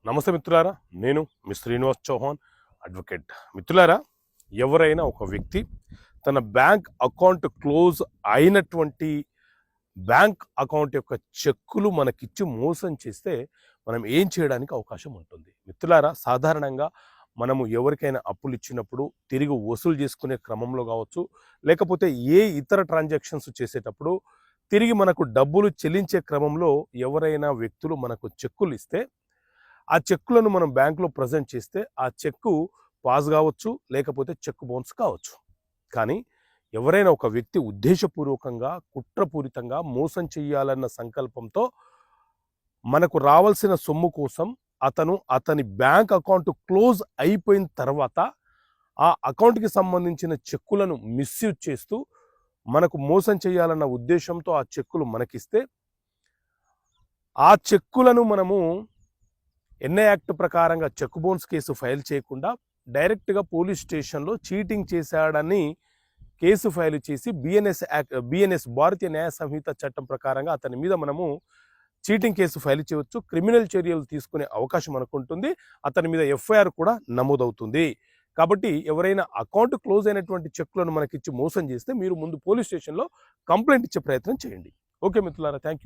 నమస్తే మిత్రులారా, నేను మీ శ్రీనివాస్ చౌహాన్ అడ్వకేట్. మిత్రులారా, ఎవరైనా ఒక వ్యక్తి తన బ్యాంక్ అకౌంట్ క్లోజ్ అయినటువంటి బ్యాంక్ అకౌంట్ యొక్క చెక్కులు మనకిచ్చి మోసం చేస్తే మనం ఏం చేయడానికి అవకాశం ఉంటుంది? మిత్రులారా, సాధారణంగా మనము ఎవరికైనా అప్పులు ఇచ్చినప్పుడు తిరిగి వసూలు చేసుకునే క్రమంలో కావచ్చు, లేకపోతే ఏ ఇతర ట్రాన్సాక్షన్స్ చేసేటప్పుడు తిరిగి మనకు డబ్బులు చెల్లించే క్రమంలో ఎవరైనా వ్యక్తులు మనకు చెక్కులు ఇస్తే ఆ చెక్కులను మనం బ్యాంకులో ప్రజెంట్ చేస్తే ఆ చెక్కు పాస్ కావచ్చు, లేకపోతే చెక్ బౌన్స్ కావచ్చు. కానీ ఎవరైనా ఒక వ్యక్తి ఉద్దేశపూర్వకంగా కుట్రపూరితంగా మోసం చేయాలన్న సంకల్పంతో మనకు రావాల్సిన సొమ్ము కోసం అతని బ్యాంక్ అకౌంట్ క్లోజ్ అయిపోయిన తర్వాత ఆ అకౌంట్కి సంబంధించిన చెక్కులను మిస్యూజ్ చేస్తూ మనకు మోసం చేయాలన్న ఉద్దేశంతో ఆ చెక్కులు మనకిస్తే ఆ చెక్కులను మనము ఎన్ఐ యాక్ట్ ప్రకారంగా చెక్ బౌన్స్ కేసు ఫైల్ చేయకుండా డైరెక్ట్గా పోలీస్ స్టేషన్లో చీటింగ్ చేశాడని కేసు ఫైల్ చేసి బిఎన్ఎస్ భారతీయ న్యాయ సంహిత చట్టం ప్రకారంగా అతని మీద మనము చీటింగ్ కేసు ఫైల్ చేయవచ్చు. క్రిమినల్ చర్యలు తీసుకునే అవకాశం మనకు ఉంటుంది. అతని మీద ఎఫ్ఐఆర్ కూడా నమోదవుతుంది. కాబట్టి ఎవరైనా అకౌంట్ క్లోజ్ అయినటువంటి చెక్కులను మనకిచ్చి మోసం చేస్తే మీరు ముందు పోలీస్ స్టేషన్లో కంప్లైంట్ ఇచ్చే ప్రయత్నం చేయండి. ఓకే మిత్రులారా, థ్యాంక్ యూ.